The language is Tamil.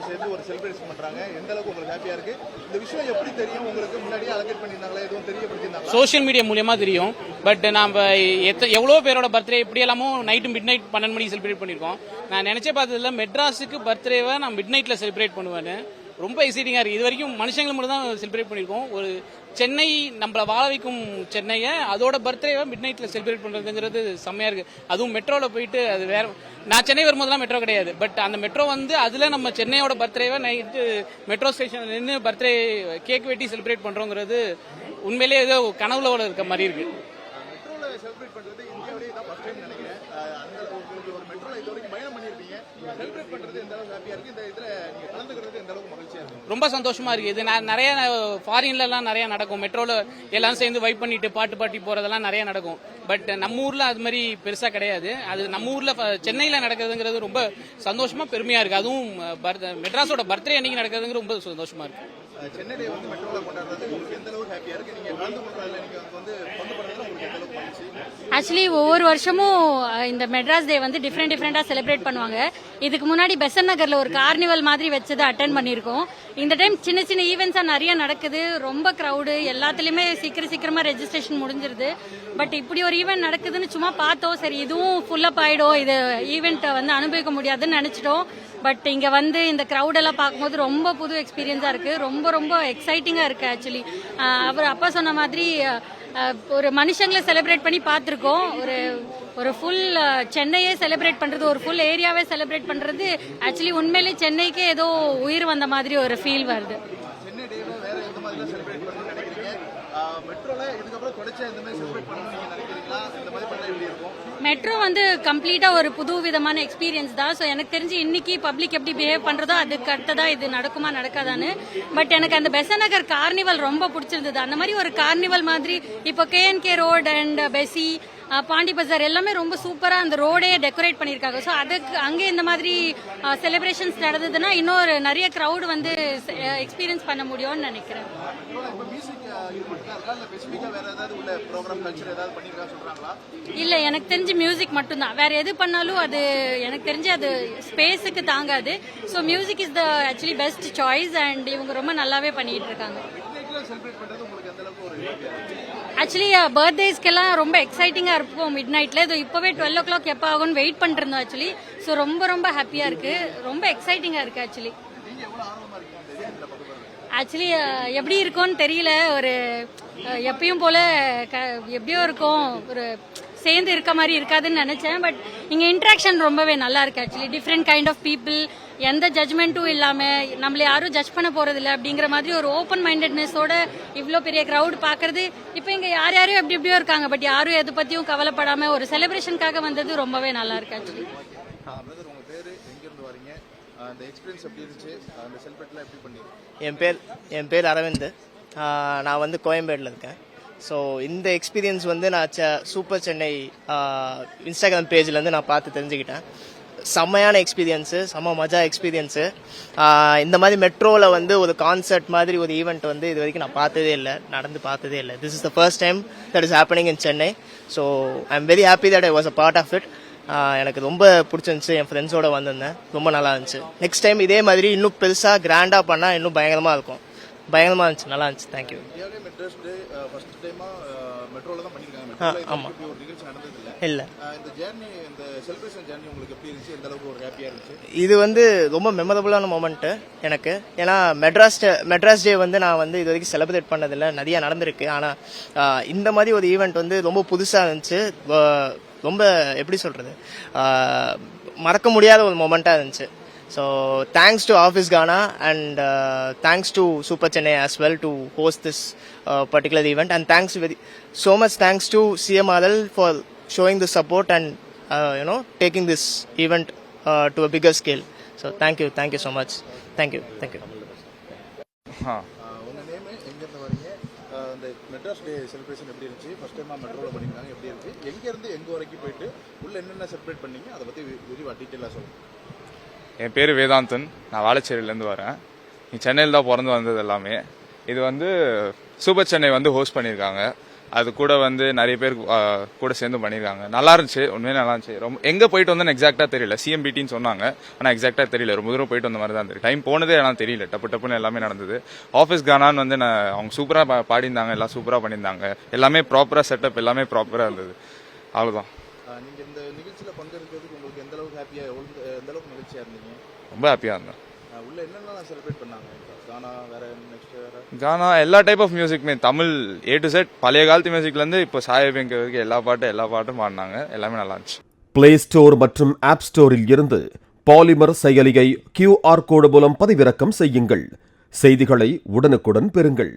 நண்பர்கள் சேர்ந்து ஒரு செலிப்ரேஷன் பண்றாங்க. எந்த அளவுக்கு உங்களுக்கு ஹாப்பியா இருக்கு? இந்த விஷயம் எப்படி தெரியும் உங்களுக்கு? முன்னாடியே அலோகேட் பண்ணிருந்தாங்களா? எதுவும் தெரியப்படுத்திருந்தாங்களா? சோஷியல் மீடியா மூலியமா தெரியும். பட் நாம எவ்வளோ பேரோட பர்த்டே இப்படி எல்லாமோ நைட்டு மிட் நைட் 12 மணிக்கு செலிப்ரேட் பண்ணியிருக்கோம். நான் நினைச்சே பார்த்ததுல மெட்ராஸுக்கு பர்த்டேவை நான் மிட் நைட்ல செலிப்ரேட் பண்ணுவேன்னு. ரொம்ப எக்ஸைட்டிங்காக இருக்குது. இது வரைக்கும் மனுஷங்களை மட்டும் தான் செலிப்ரேட் பண்ணியிருக்கோம். ஒரு சென்னை நம்மளை வாழ வைக்கும் சென்னையை அதோட பர்த்டேவை மிட் நைட்டில் செலிப்ரேட் பண்ணுறதுங்கிறது செம்மையாக இருக்குது. அதுவும் மெட்ரோவில் போயிட்டு அது வேற. நான் சென்னை வரும்போதெல்லாம் மெட்ரோ கிடையாது. பட் அந்த மெட்ரோ வந்து அதில் நம்ம சென்னையோட பர்த்டேவை நைட்டு மெட்ரோ ஸ்டேஷனில் நின்று பர்த்டே கேக் வெட்டி செலிப்ரேட் பண்ணுறோங்கிறது உண்மையிலேயே ஏதோ கனவுல இருக்க மாதிரி இருக்குது. மெட்ரோல செலிப்ரேட் பண்றது இந்தியாவிலேயே தான் ஃபர்ஸ்ட் டைம் நினைக்கிறேன். அந்த உங்களுக்கு ஒரு மெட்ரோல இது வரைக்கும் பயணம் பண்ணியிருப்பீங்க. செலிப்ரேட் பண்றது எந்த அளவுக்கு ஹாப்பியா இருக்கு? இந்த இதுல நீங்க கலந்துக்கிறது எந்த அளவுக்கு மகிழ்ச்சியா இருக்கு? ரொம்ப சந்தோஷமா இருக்கு. இது நிறைய ஃபாரின்லாம் நிறைய நடக்கும். மெட்ரோல எல்லாரும் சேர்ந்து வைப் பண்ணிட்டு பாட்டு பாட்டி போறதெல்லாம் நிறைய நடக்கும். பட் நம்ம ஊர்ல அது மாதிரி பெருசா கிடையாது. அது நம்ம ஊர்ல சென்னையில நடக்கிறதுங்கிறது ரொம்ப சந்தோஷமா பெருமையா இருக்கு. அதுவும் மெட்ராஸோட பர்த்டே அன்னைக்கு நடக்கிறதுங்கிறது ரொம்ப சந்தோஷமா இருக்கு. சென்னையில வந்து மெட்ரோல கொண்டாடுறது உங்களுக்கு எந்த அளவுக்கு ஹாப்பியா இருக்கு? நீங்க கலந்து கொள்றதுல நீங்க வந்து பங்கு பண்றதுல உங்களுக்கு எந்த அளவுக்கு மகிழ்ச்சி? ஆக்சுவலி ஒவ்வொரு வருஷமும் இந்த மெட்ராஸ் டே வந்து டிஃப்ரெண்டா செலிப்ரேட் பண்ணுவாங்க. இதுக்கு முன்னாடி பெசன் நகர்ல ஒரு கார்னிவல் மாதிரி வச்சதை அட்டென்ட் பண்ணியிருக்கோம். இந்த டைம் சின்ன சின்ன ஈவெண்ட்ஸா நிறைய நடக்குது. ரொம்ப கிரௌடு, எல்லாத்துலயுமே சீக்கிரமா ரெஜிஸ்ட்ரேஷன் முடிஞ்சிருது. பட் இப்படி ஒரு ஈவெண்ட் நடக்குதுன்னு சும்மா பார்த்தோம். சரி இதுவும் ஃபுல் அப் ஆயிடும், இது ஈவெண்ட்டை வந்து அனுபவிக்க முடியாதுன்னு நினைச்சிட்டோம். பட் இங்க வந்து இந்த கிரௌட் எல்லாம் பார்க்கும்போது ரொம்ப புது எக்ஸ்பீரியன்ஸா இருக்கு. ரொம்ப எக்ஸைட்டிங்கா இருக்கு. ஆக்சுவலி அவர் அப்பா சொன்ன மாதிரி ஒரு மனுஷங்களை செலிப்ரேட் பண்ணி பார்த்துருக்கோம். ஒரு ஃபுல் சென்னையே செலிப்ரேட் பண்றது, ஒரு ஃபுல் ஏரியாவே செலிப்ரேட் பண்றது ஆக்சுவலி உண்மையிலே சென்னைக்கே ஏதோ உயிர் வந்த மாதிரி ஒரு ஃபீல் வருது. சென்னை டேல வேற எந்த மாதிரி செலிப்ரேட் பண்ணணும்னு நினைக்கிறீங்க? மெட்ரோல இதுக்கப்புறம் தொடர்ச்சியா இந்த மாதிரி செலிப்ரேட் பண்ணணும்னு நீங்க நினைக்கிறீங்களா? இந்த மாதிரி பண்ணா எப்படி இருக்கும்? மெட்ரோ வந்து கம்ப்ளீட்டா ஒரு புது விதமான எக்ஸ்பீரியன்ஸ் தான். ஸோ எனக்கு தெரிஞ்சு இன்னைக்கு பப்ளிக் எப்படி பிஹேவ் பண்றதோ அதுக்கு அடுத்ததா இது நடக்குமா நடக்காதான்னு. பட் எனக்கு அந்த பெசன் நகர் கார்னிவல் ரொம்ப பிடிச்சிருந்தது. அந்த மாதிரி ஒரு கார்னிவல் மாதிரி இப்போ KNK road and Bessie Pondy Bazaar எல்லாமே ரொம்ப சூப்பரா அந்த ரோடே டெக்கரேட் பண்ணிருக்காங்க. ஸோ அதுக்கு அங்கே இந்த மாதிரி செலிப்ரேஷன்ஸ் நடந்ததுன்னா இன்னொரு நிறைய கிரௌட் வந்து எக்ஸ்பீரியன்ஸ் பண்ண முடியும்னு நினைக்கிறேன். இல்ல, எனக்கு தெரிஞ்சு மியூசிக் மட்டும்தான். வேற எது பண்ணாலும் அது எனக்கு தெரிஞ்சு அது ஸ்பேஸுக்கு தாங்காது. So music is the actually best choice and இவங்க ரொம்ப நல்லாவே பண்ணிட்டு இருக்காங்க. ஆக்சுவலி பர்த்டேஸ்க்கெல்லாம் ரொம்ப எக்ஸைட்டிங்கா இருப்போம் மிட் நைட்ல. இது இப்பவே 12 o'clock எப்போ ஆகும்னு வெயிட் பண்ணிட்டு இருந்தோம் ஆக்சுவலி. ஸோ ரொம்ப ஹாப்பியா இருக்கு, ரொம்ப எக்ஸைட்டிங்கா இருக்கு. ஆக்சுவலி எப்படி இருக்கும்னு தெரியல. ஒரு எப்பயும் போல எப்படியோ இருக்கும், ஒரு சேர்ந்து இருக்க மாதிரி இருக்காதுன்னு நினைச்சேன். பட் இங்க இன்ட்ராக்ஷன் ரொம்பவே நல்லா இருக்கு. Actually different kind of people, எந்த ஜட்மெண்ட்டும் இல்லாம நம்மள யாரும் ஜட்ஜ் பண்ண போறது இல்லை அப்படிங்கிற மாதிரி ஒரு ஓப்பன் மைண்டட்னஸோட இவ்வளோ பெரிய கிரௌட் பாக்குறது. இப்போ இங்க யாரையும் எப்படியோ இருக்காங்க, பட் யாரும் எதை பத்தியும் கவலைப்படாம ஒரு செலிப்ரேஷனுக்காக வந்தது ரொம்பவே நல்லா இருக்கு. ஆக்சுவலி என் பேர் அரவிந்த். நான் வந்து கோயம்பேடில் இருக்கேன். ஸோ இந்த எக்ஸ்பீரியன்ஸ் வந்து நான் சூப்பர் சென்னை இன்ஸ்டாகிராம் பேஜ்லேருந்து நான் பார்த்து தெரிஞ்சுக்கிட்டேன். செம்மையான எக்ஸ்பீரியன்ஸு, செம்ம மஜா எக்ஸ்பீரியன்ஸு. இந்த மாதிரி மெட்ரோவில் வந்து ஒரு கான்சர்ட் மாதிரி ஒரு ஈவெண்ட் வந்து இது வரைக்கும் நான் பார்த்ததே இல்லை, நடந்து பார்த்ததே இல்லை. This is the first time that is happening in Chennai. So I am very happy that I was a part of it. எனக்கு ரொம்ப பிடிச்சிருந்துச்சு. என் ஃப்ரெண்ட்ஸோட வந்திருந்தேன், ரொம்ப நல்லா இருந்துச்சு. நெக்ஸ்ட் டைம் இதே மாதிரி இன்னும் பெருசாக கிராண்டாக பண்ணால் இன்னும் பயங்கரமாக இருக்கும். பயங்கரமாக இருந்துச்சு, நல்லா இருந்துச்சு. தேங்க்யூ. ஆமாம், இல்லை இது வந்து ரொம்ப மெமரபுளான மொமெண்ட்டு எனக்கு. ஏன்னா மெட்ராஸ் டே வந்து நான் வந்து இது வரைக்கும் செலிப்ரேட் பண்ணதில்லை, நிறையா நடந்திருக்கு. ஆனால் இந்த மாதிரி ஒரு ஈவெண்ட் வந்து ரொம்ப புதுசாக இருந்துச்சு. ரொம்ப எப்படி சொல்கிறது, மறக்க முடியாத ஒரு மொமெண்ட்டாக இருந்துச்சு. So thanks to Office Ghana and thanks to Super Chennai as well to host this particular event, and so much thanks to CMRL for showing the support and taking this event to a bigger scale. So thank you so much. Thank you. Madras day celebration எப்படி இருந்துச்சு? ஃபர்ஸ்ட் டைமா மெட்ரோல பண்ணிருக்காங்க, எப்படி இருக்கு? எங்க இருந்து எங்க வரைக்கும் போயிட்டு உள்ள என்னென்ன செலிப்ரேட் பண்ணீங்க, அதை பத்தி விரிவா டீடைலா சொல்லுங்க. என் பேர் வேதாந்தன், நான் வாழைச்சேரியிலேருந்து வரேன். சென்னையில் தான் பிறந்து வந்தது எல்லாமே. இது வந்து சூப்பர் சென்னை வந்து ஹோஸ்ட் பண்ணியிருக்காங்க. அது கூட வந்து நிறைய பேர் கூட சேர்ந்து பண்ணியிருக்காங்க. நல்லா இருந்துச்சு, உண்மையே நல்லா இருந்துச்சு. ரொம்ப எங்கே போயிட்டு வந்தோன்னு எக்ஸாக்டாக தெரியல. சிஎம்பிடின்னு சொன்னாங்க, ஆனால் எக்ஸாக்டாக தெரியல. ரொம்ப தூரம் போயிட்டு வந்த மாதிரி தான் தெரியும். டைம் போனதே எல்லாம் தெரியல. டப்புன்னு எல்லாமே நடந்தது. ஆஃபீஸ் கானான்னு வந்து அவங்க சூப்பராக பாடியிருந்தாங்க, எல்லாம் சூப்பராக பண்ணியிருந்தாங்க. எல்லாமே ப்ராப்பராக செட்டப், எல்லாமே ப்ராப்பராக இருந்தது. அவ்வளோதான். நீங்கள் இந்த நிகழ்ச்சியில் பங்கெடுக்கிறதுக்கு உங்களுக்கு எந்த அளவுக்கு எந்த அளவுக்கு மகிழ்ச்சியாக இருந்தீங்க? ரொம்ப ஹாப்பியாக இருந்தேன். உள்ள என்னென்னலாம் செலிப்ரேட் பண்ணாங்க? கானா வேற நெக்ஸ்ட் வேற கானா எல்லா டைப் ஆஃப் மியூசிக்குமே, தமிழ் A to Z, பழைய காலத்து மியூசிக்லேருந்து இப்போ சாயபேங்க வரைக்கும் எல்லா பாட்டும் பாடினாங்க. எல்லாமே நல்லா இருந்துச்சு. பிளே ஸ்டோர் மற்றும் ஆப் ஸ்டோரில் இருந்து பாலிமர் செயலியை QR கோடு மூலம் பதிவிறக்கம் செய்யுங்கள். செய்திகளை உடனுக்குடன் பெறுங்கள்.